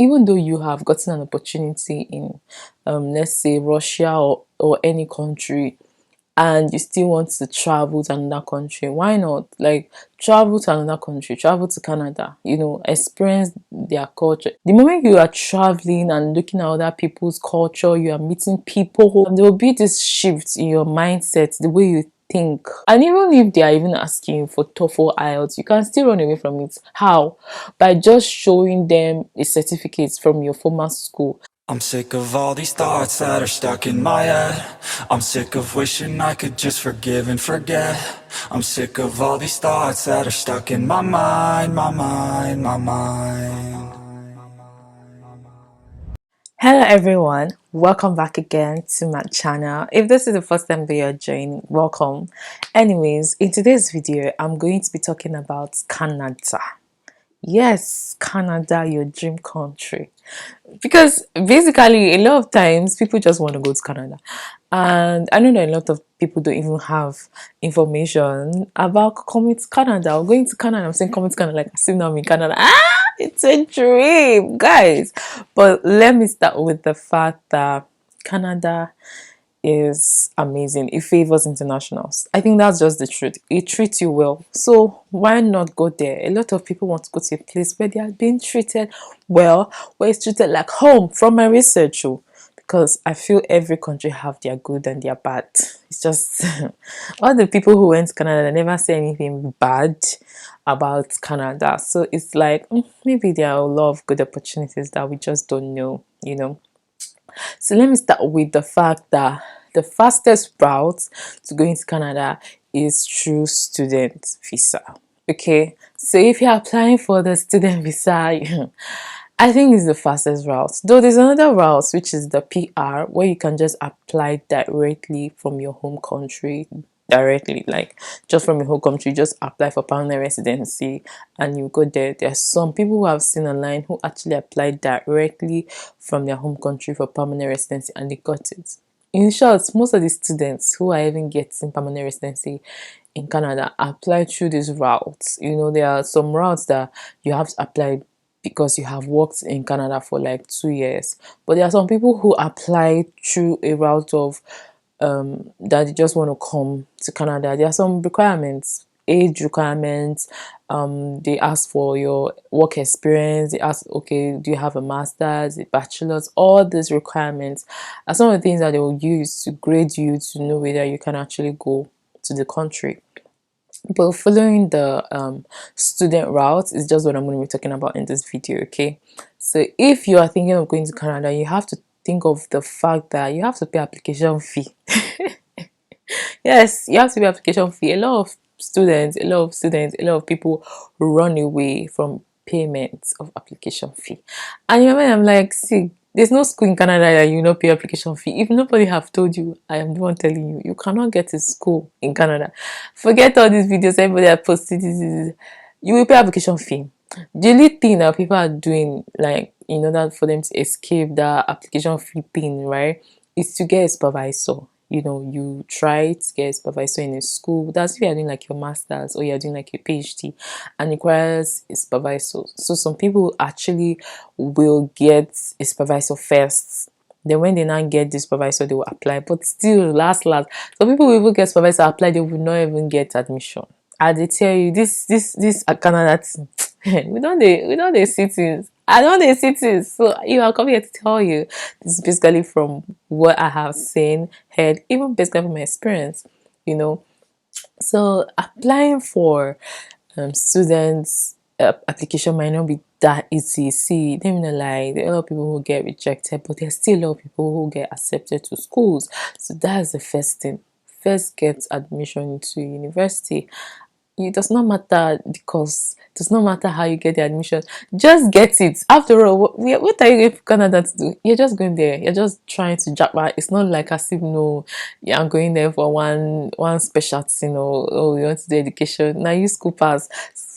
even though you have gotten an opportunity in let's say Russia or any country, and you still want to travel to another country, why not? Like, travel to another country, travel to Canada, experience their culture. The moment you are traveling and looking at other people's culture, you are meeting people, there will be this shift in your mindset, the way you think. And even if they are even asking you for TOEFL IELTS, you can still run away from it. How? By just showing them a certificate from your former school. I'm sick of all these thoughts that are stuck in my head. I'm sick of wishing I could just forgive and forget. I'm sick of all these thoughts that are stuck in my mind, my mind, my mind. Hello everyone, welcome back again to my channel. If this is the first time that you're joining, welcome. Anyways, in today's video I'm going to be talking about Canada. Yes, Canada, your dream country. Because basically a lot of times people just want to go to Canada, and I know that a lot of people don't even have information about coming to Canada or going to Canada. I'm saying coming to Canada like I still now I'm in Canada. It's a dream, guys. But let me start with the fact that Canada is amazing. It favors internationals. I think that's just the truth. It treats you well. So why not go there? A lot of people want to go to a place where they are being treated well, where it's treated like home, from my research. Because I feel every country have their good and their bad. It's just all the people who went to Canada never say anything bad about Canada. So it's like maybe there are a lot of good opportunities that we just don't know. So let me start with the fact that the fastest route to going to Canada is through student visa. Okay, so if you're applying for the student visa, I think it's the fastest route. Though there's another route, which is the PR, where you can just apply directly from your home country, directly, like just from your home country, just apply for permanent residency and you go there. There's some people who I've seen online who actually applied directly from their home country for permanent residency and they got it. In short, most of the students who are even getting permanent residency in Canada apply through these routes. There are some routes that you have to apply because you have worked in Canada for like 2 years, but there are some people who apply through a route of that they just want to come to Canada. There are some requirements, age requirements. They ask for your work experience. They ask, okay, do you have a master's, a bachelor's? All these requirements are some of the things that they will use to grade you to know whether you can actually go to the country. But following the student route is just what I'm going to be talking about in this video. Okay, so if you are thinking of going to Canada, you have to think of the fact that you have to pay application fee. Yes, you have to pay application fee. A lot of people run away from payment of application fee. And your mind, I'm like, see, there's no school in Canada that you not pay application fee. If nobody have told you, I am the one telling you, you cannot get a school in Canada. Forget all these videos, everybody that posted this. You will pay application fee. The only thing that people are doing, like in order for them to escape the application fee thing, right, is to get a supervisor. You try to get a supervisor in a school. That's if you're doing like your master's or you're doing like your PhD and requires a supervisor. So some people actually will get a supervisor first. Then when they now get the supervisor, they will apply. But still, last, some people will even get supervisor apply, they will not even get admission. I they tell you this Canada thing. we don't they cities. I don't they cities. So I'm coming here to tell you this is basically from what I have seen, heard, even basically from my experience. You know, so applying for students application might not be that easy. See, let me not lie, there are a lot of people who get rejected, but there's still a lot of people who get accepted to schools. So that's the first thing. First, get admission into university. It does not matter the course, it does not matter how you get the admission, just get it. After all, what are you going to Canada to do? You're just going there, you're just trying to jackpot. It's not like as if no, yeah, I'm going there for one special thing, or oh, you want to do education. Now you school pass.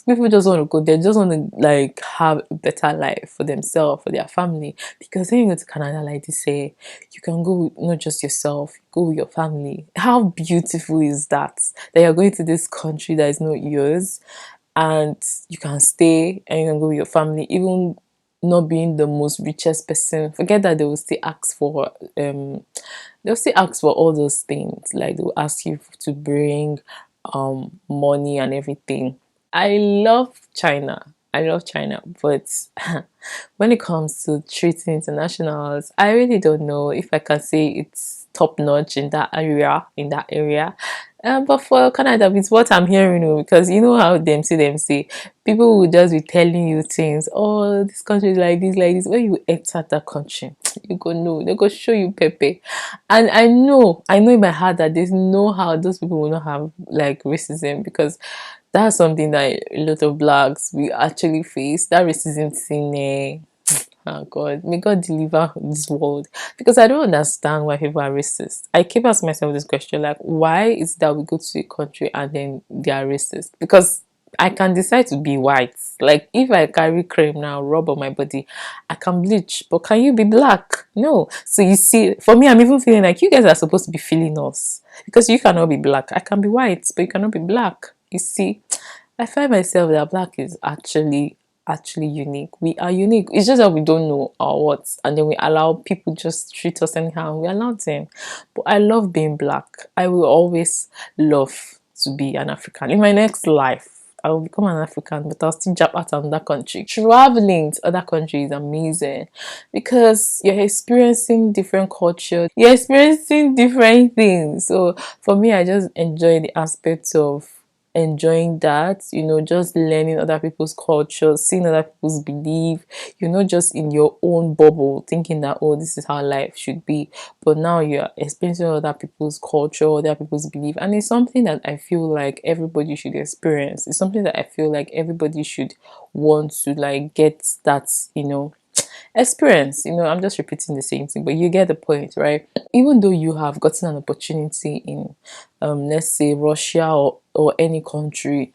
People just want to go there, just want to like have a better life for themselves, for their family. Because when you go to Canada, like they say, you can go with not just yourself, go with your family. How beautiful is that? That you're going to this country that is not yours, and you can stay and you can go with your family. Even not being the most richest person, forget that they will still ask for they'll still ask for all those things. Like they'll ask you to bring money and everything. I love China. I love China, but when it comes to treating internationals, I really don't know if I can say it's top notch in that area. But for Canada, it's what I'm hearing, because you know how them say people will just be telling you things. Oh, this country is like this, like this. When you enter that country, you go know they go show you pepe, and I know in my heart that there's no how those people will not have like racism, because that's something that a lot of blacks we actually face. That racism thing, oh God, may God deliver this world. Because I don't understand why people are racist. I keep asking myself this question, like, why is it that we go to a country and then they are racist? Because I can decide to be white. Like, if I carry cream now, rub on my body, I can bleach. But can you be black? No. So you see, for me, I'm even feeling like you guys are supposed to be feeling us. Because you cannot be black. I can be white, but you cannot be black. You see, I find myself that black is actually unique. We are unique. It's just that we don't know our words, and then we allow people just treat us anyhow. We allow them. But I love being black. I will always love to be an African. In my next life, I will become an African, but I'll still jump out of that country. Traveling to other countries is amazing because you're experiencing different cultures, you're experiencing different things. So for me, I just enjoy the aspects of enjoying that, just learning other people's culture, seeing other people's belief. You're not just in your own bubble thinking that, oh, this is how life should be, but now you're experiencing other people's culture, other people's belief, and it's something that I feel like everybody should experience. It's something that I feel like everybody should want to like get that, experience. I'm just repeating the same thing, but you get the point, right? Even though you have gotten an opportunity in let's say Russia or any country,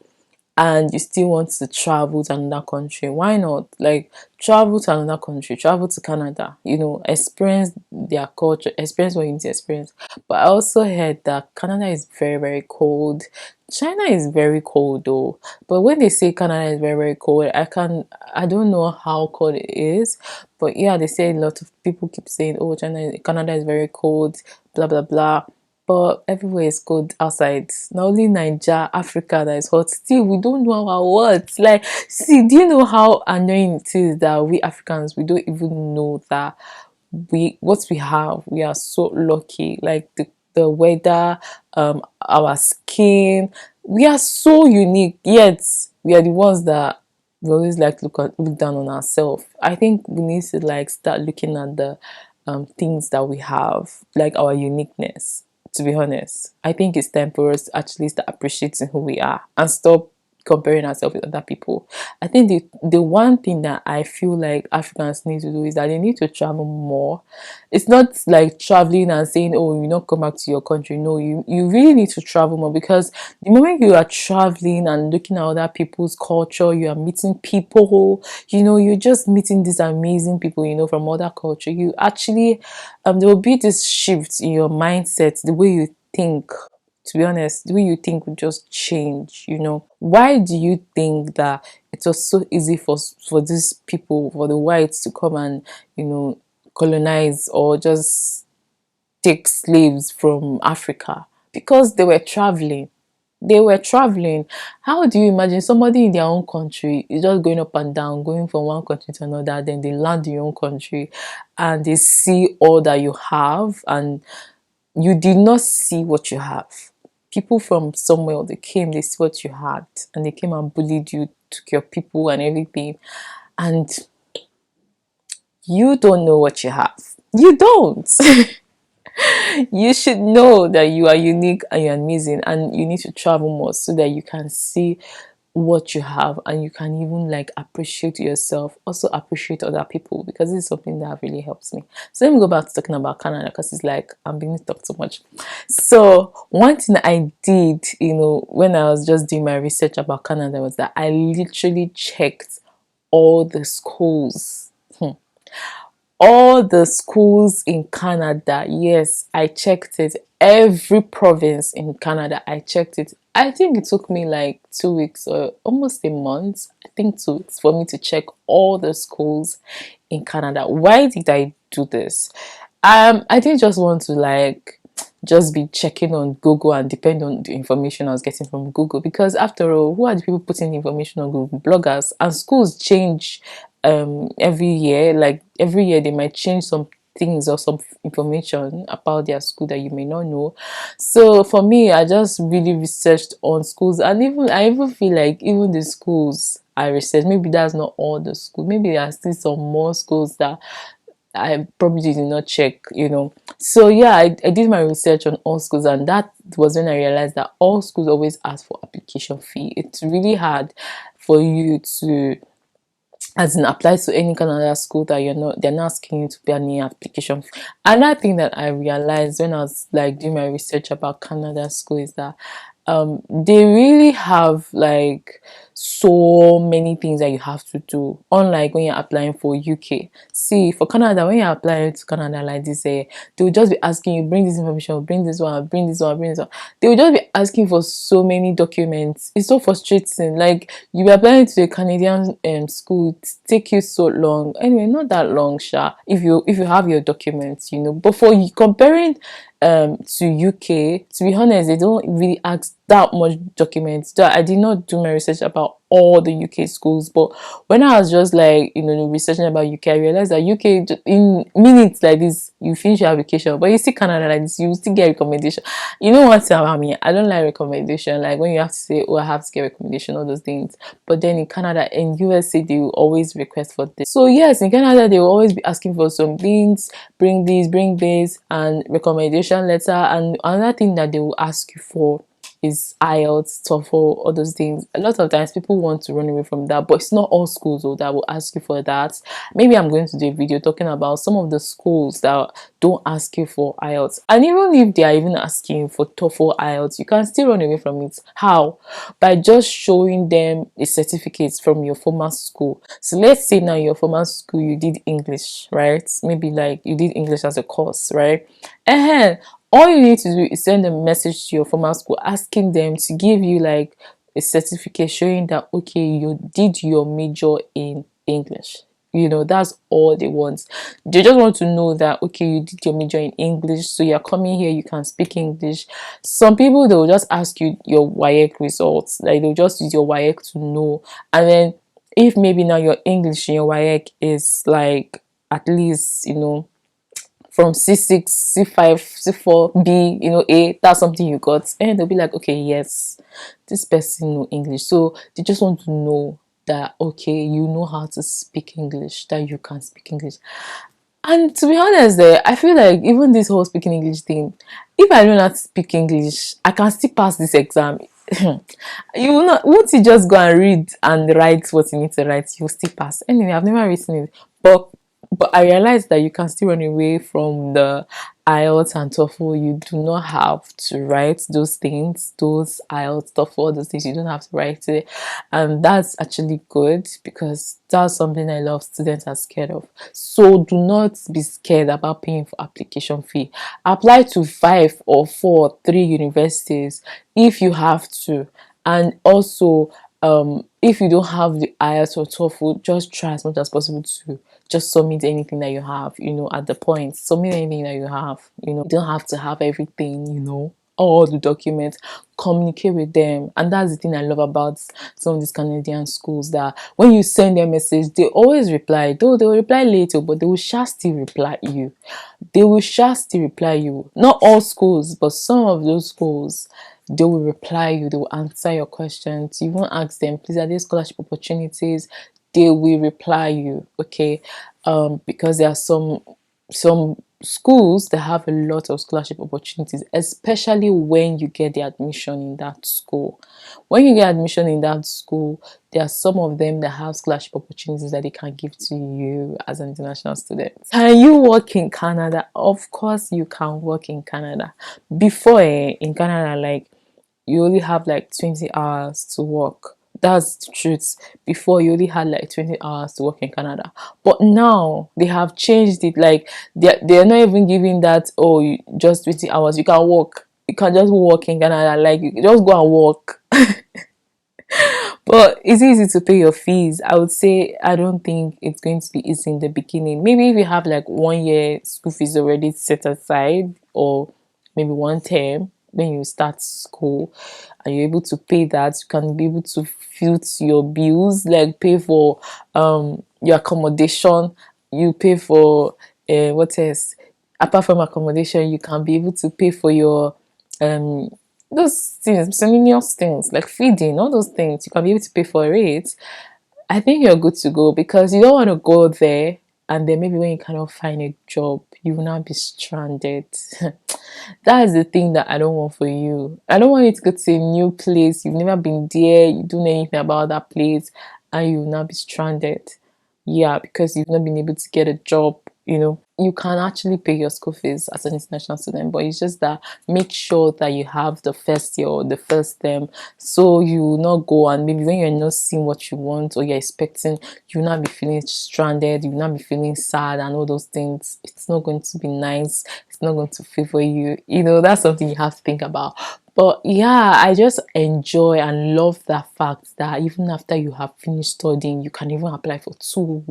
and you still want to travel to another country, why not? Like, travel to another country, travel to Canada, experience their culture, experience what you need to experience. But I also heard that Canada is very, very cold. China is very cold though. But when they say Canada is very, very cold, I don't know how cold it is. But yeah, they say a lot of people keep saying, oh, Canada is very cold, blah blah blah, but everywhere is cold outside. Not only Nigeria, Africa that is hot. Still, we don't know our words. Like, see, do you know how annoying it is that we Africans, we don't even know that what we have, we are so lucky. Like the weather, our skin, we are so unique. Yet we are the ones that we always like look down on ourselves. I think we need to like start looking at the things that we have, like our uniqueness. To be honest, I think it's time for us to actually start appreciating who we are and stop comparing ourselves with other people. I think the one thing that I feel like Africans need to do is that they need to travel more. It's not like traveling and saying, oh, you not come back to your country. No, you really need to travel more, because the moment you are traveling and looking at other people's culture, you are meeting people, you're just meeting these amazing people, from other culture. You actually there will be this shift in your mindset, the way you think. To be honest, the way you think will just change. Why do you think that it was so easy for these people, for the whites, to come and colonize or just take slaves from Africa? Because they were traveling. How do you imagine somebody in their own country is just going up and down, going from one country to another, then they land in your own country and they see all that you have, and you did not see what you have. People from somewhere, they came, they see what you had, and they came and bullied you, took your people and everything, and you don't know what you have. You don't. You should know that you are unique and you're amazing, and you need to travel more so that you can see what you have, and you can even like appreciate yourself, also appreciate other people, because this is something that really helps me. So let me go back to talking about Canada, because it's like I'm being talked so much. So one thing I did, when I was just doing my research about Canada, was that I literally checked all the schools, all the schools in Canada. Yes, I checked it. Every province in Canada, I checked it. I think it took me like 2 weeks or almost a month. I think 2 weeks for me to check all the schools in Canada. Why did I do this? I didn't just want to like just be checking on Google and depend on the information I was getting from Google, because after all, who are the people putting the information on Google? Bloggers. And schools change every year. Like every year they might change some things or some information about their school that you may not know. So for me, I just really researched on schools, and even I even feel like even the schools I researched, maybe that's not all the schools. Maybe there are still some more schools that I probably did not check. So yeah, I did my research on all schools, and that was when I realized that all schools always ask for application fee. It's really hard for you to, as in, apply to any Canada school that they're not asking you to pay any application fee. Another thing that I realized when I was like doing my research about Canada school is that they really have like so many things that you have to do, unlike when you're applying for UK. See, for Canada, when you're applying to Canada like this, they will just be asking you, bring this information, bring this one, bring this one, bring this one. They will just be asking for so many documents. It's so frustrating. Like, you be applying to a Canadian school, it take you so long. Anyway, not that long, sha, if you have your documents. But for you comparing to UK, to be honest, they don't really ask that much documents. So I did not do my research about all the UK schools, but when I was just like researching about UK, I realized that UK, in minutes like this, you finish your application. But you see Canada like this, you still get recommendation. You know what about me? I don't like recommendation. Like when you have to say, "Oh, I have to get recommendation," all those things. But then in Canada, in USA, they will always request for this. So yes, in Canada, they will always be asking for some things. Bring this, and recommendation letter. And another thing that they will ask you for is IELTS, TOEFL, all those things. A lot of times people want to run away from that, but it's not all schools though that will ask you for that. Maybe I'm going to do a video talking about some of the schools that don't ask you for IELTS. And even if they are even asking you for TOEFL, IELTS, you can still run away from it. How? By just showing them a certificate from your former school. So let's say now your former school, you did English, right? Maybe like you did English as a course, right? And all you need to do is send a message to your former school asking them to give you like a certificate showing that okay, you did your major in English. That's all they want. They just want to know that okay, you did your major in English, so you're coming here, you can speak English. Some people, they will just ask you your WAEC results, like they'll just use your WAEC to know. And then if maybe now your English in your WAEC is like at least from C6, C5, C4, B, A, that's something you got. And they'll be like, okay, yes, this person know English. So they just want to know that, okay, you know how to speak English, that you can speak English. And to be honest, I feel like even this whole speaking English thing, if I don't know how to speak English, I can still pass this exam. You will not, won't you just go and read and write what you need to write, you'll still pass. Anyway, I've never written it, but I realized that you can still run away from the IELTS and TOEFL. You do not have to write those things, those IELTS, TOEFL, those things. You don't have to write it, and that's actually good because that's something a lot of students are scared of. So do not be scared about paying for application fee. Apply to 5 or 4, 3 universities if you have to, and also if you don't have the IELTS or TOEFL, just try as much as possible to just submit anything that you have, at the point. Submit anything that you have, you don't have to have everything, all the documents. Communicate with them. And that's the thing I love about some of these Canadian schools, that when you send them a message, they always reply. Though they will reply later, but they will still reply you. They will still reply you. Not all schools, but some of those schools, they will reply you, they will answer your questions. You won't ask them, please, are there scholarship opportunities? They will reply you, okay? Because there are some schools that have a lot of scholarship opportunities, especially when you get the admission in that school. When you get admission in that school, there are some of them that have scholarship opportunities that they can give to you as an international student. Can you work in Canada? Of course you can work in Canada. Before in Canada, like, you only have like 20 hours to work. That's the truth. Before, you only had like 20 hours to work in Canada, but now they have changed it. Like they're not even giving that, oh, you, just 20 hours you can work. You can just work in Canada, like you just go and work. But it's easy to pay your fees. I would say I don't think it's going to be easy in the beginning. Maybe if you have like 1 year school fees already set aside, or maybe 1 term when you start school, and you're able to pay that, you can be able to foot your bills, like pay for your accommodation, you pay for what else? Apart from accommodation, you can be able to pay for your um those things, miscellaneous things like feeding, all those things. You can be able to pay for it. I think you're good to go, because you don't want to go there and then maybe when you cannot find a job, you will not be stranded. That is the thing that I don't want for you. I don't want you to go to a new place, you've never been there, you don't know anything about that place, and you will not be stranded. Yeah, because you've not been able to get a job, you can actually pay your school fees as an international student, but it's just that make sure that you have the first year or the first term, so you will not go and maybe when you're not seeing what you want or you're expecting, you'll not be feeling stranded, you'll not be feeling sad and all those things. It's not going to be nice, it's not going to favor you. That's something you have to think about. But yeah, I just enjoy and love that fact that even after you have finished studying, you can even apply for 2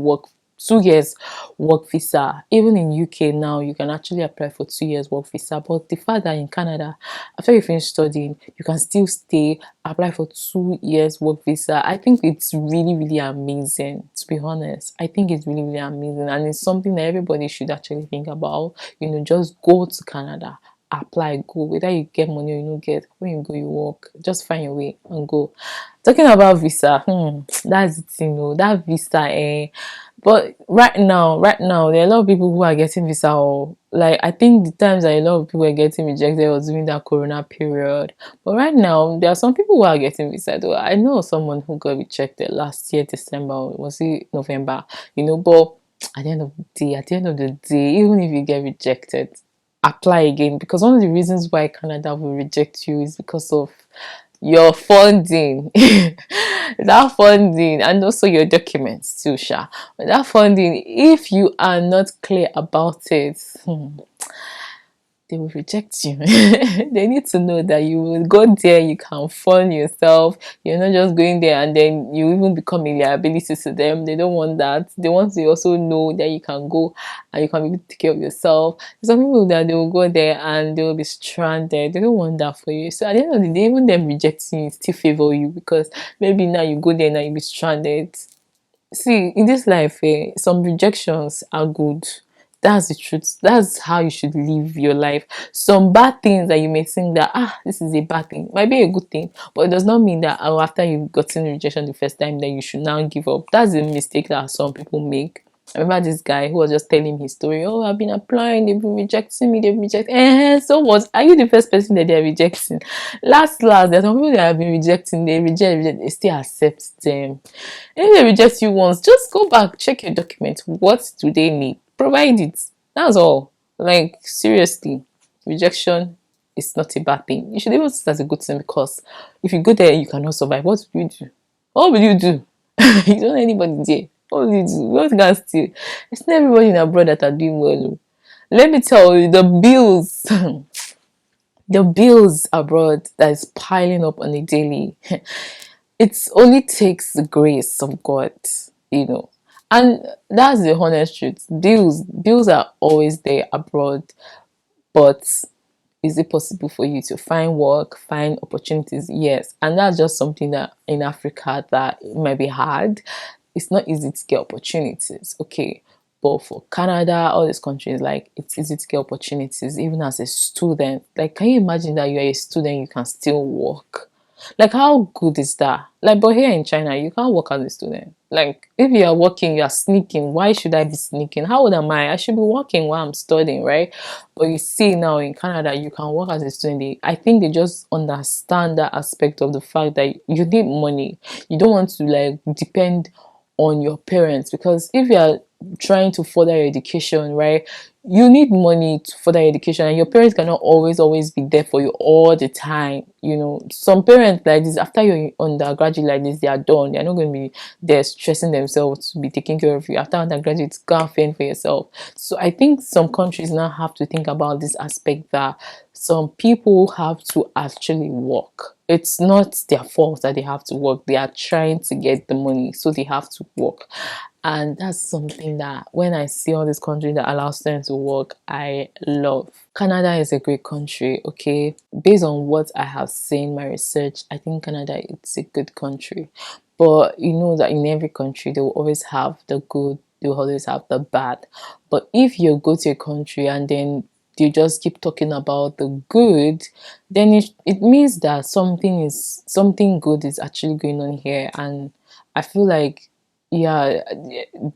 years work visa. Even in UK now, you can actually apply for 2 years work visa. But the fact that in Canada, after you finish studying, you can still stay, apply for 2 years work visa. I think it's really, really amazing, to be honest. I think it's really, really amazing. And it's something that everybody should actually think about. Just go to Canada, apply, go. Whether you get money or you don't get, when you go, you work. Just find your way and go. Talking about visa, that's the thing, that visa, but right now, there are a lot of people who are getting visa. Or like, I think the times that a lot of people were getting rejected was during that Corona period. But right now, there are some people who are getting visa. Though I know someone who got rejected last year, December, or was it November? But at the end of the day, even if you get rejected, apply again, because one of the reasons why Canada will reject you is because of your funding. That funding, and also your documents too, sha. But that funding, if you are not clear about it, they will reject you. They need to know that you will go there, you can fund yourself. You're not just going there and then you even become a liability to them. They don't want that. They want to also know that you can go and you can be able to take care of yourself. There's some people that they will go there and they will be stranded. They don't want that for you. So at the end of the day, even them rejecting you still favor you, because maybe now you go there, now you'll be stranded. See, in this life, some rejections are good. That's the truth. That's how you should live your life. Some bad things that you may think that, this is a bad thing, might be a good thing, but it does not mean that, after you've gotten rejection the first time, that you should now give up. That's a mistake that some people make. I remember this guy who was just telling his story. Oh, I've been applying, they've been rejecting me, they've rejected. So what? Are you the first person that they're rejecting? Last, there's some people that have been rejecting, they reject, they still accept them. If they reject you once, just go back, check your document. What do they need? Provide it. That's all. Like, seriously, rejection is not a bad thing. You should even see it as a good thing, because if you go there and you cannot survive, what will you do? What will you do? You don't know anybody there. What will you do? What can steal? It's not everybody in abroad that are doing well. Let me tell you, the bills, the bills abroad that is piling up on a daily. It only takes the grace of God, and that's the honest truth. Bills are always there abroad, but is it possible for you to find work, find opportunities? Yes. And that's just something that in Africa that it might be hard. It's not easy to get opportunities, okay? But for Canada, all these countries, like, it's easy to get opportunities even as a student. Like, can you imagine that you're a student, you can still work? Like, how good is that? Like, but here in China, you can't work as a student. Like, if you are working, you are sneaking. Why should I be sneaking? How old am I? I should be working while I'm studying, right? But you see, now in Canada, you can work as a student. I think they just understand that aspect of the fact that you need money. You don't want to, like, depend on your parents, because if you are trying to further your education, right? You need money to further your education, and your parents cannot always be there for you all the time. You know, some parents like this, after you're undergraduate like this, they are done. They're not going to be there stressing themselves to be taking care of you. After undergraduate, go and fend for yourself. So I think some countries now have to think about this aspect, that some people have to actually work. It's not their fault that they have to work. They are trying to get the money, so they have to work. And that's something that when I see all these countries that allow students to work, I love. Canada is a great country, okay? Based on what I have seen, my research, I think Canada is a good country. But you know that in every country, they will always have the good, they will always have the bad. But if you go to a country and then you just keep talking about the good, then it means that something good is actually going on here. And I feel like, yeah,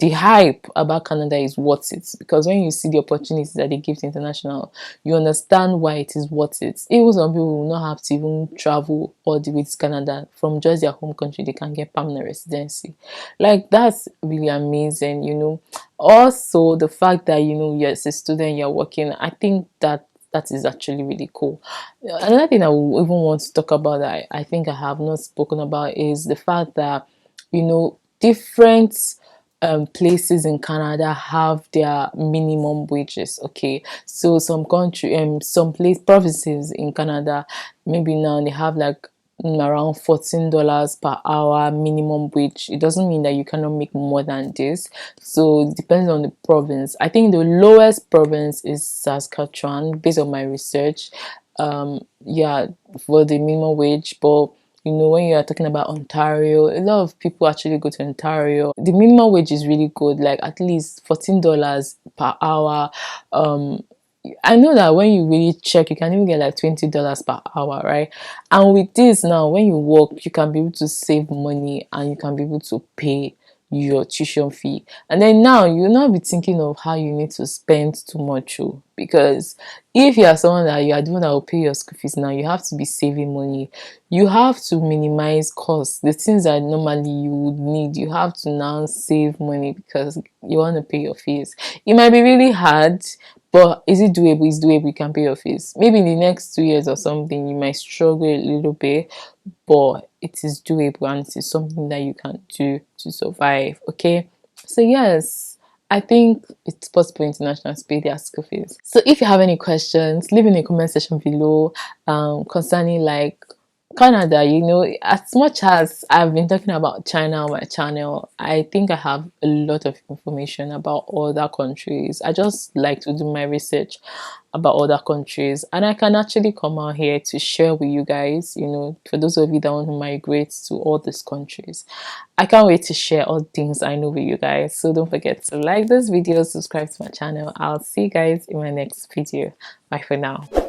the hype about Canada is worth it, because when you see the opportunities that they give to international, you understand why it is worth it. Even some people will not have to even travel all the way to Canada. From just their home country, they can get permanent residency. Like, that's really amazing, you know. Also, the fact that, you know, you're as a student, you're working, I think that is actually really cool. Another thing I will even want to talk about that I think I have not spoken about is the fact that, you know, different places in Canada have their minimum wages. Okay, so some country, some place provinces in Canada, maybe now they have like around $14 per hour minimum wage. It doesn't mean that you cannot make more than this. So it depends on the province. I think the lowest province is Saskatchewan, based on my research. Yeah, for the minimum wage. But you know, when you are talking about Ontario, a lot of people actually go to Ontario. The minimum wage is really good, like at least $14 per hour. I know that when you really check, you can even get like $20 per hour, right? And with this now, when you work, you can be able to save money and you can be able to pay your tuition fee. And then now you'll not be thinking of how you need to spend too much, because if you are someone that you are the one that will pay your school fees now, you have to be saving money. You have to minimize costs. The things that normally you would need, you have to now save money because you want to pay your fees. It might be really hard, but is it doable? It's doable. You can pay your fees. Maybe in the next 2 years or something, you might struggle a little bit, but it is doable and it is something that you can do to survive. Okay, so yes, I think it's possible international to pay their school fees. So if you have any questions, leave in the comment section below concerning like Canada. You know, as much as I've been talking about China on my channel, I think I have a lot of information about other countries. I just like to do my research about other countries, and I can actually come out here to share with you guys, you know, for those of you that want to migrate to all these countries. I can't wait to share all things I know with you guys. So don't forget to like this video, subscribe to my channel. I'll see you guys in my next video. Bye for now.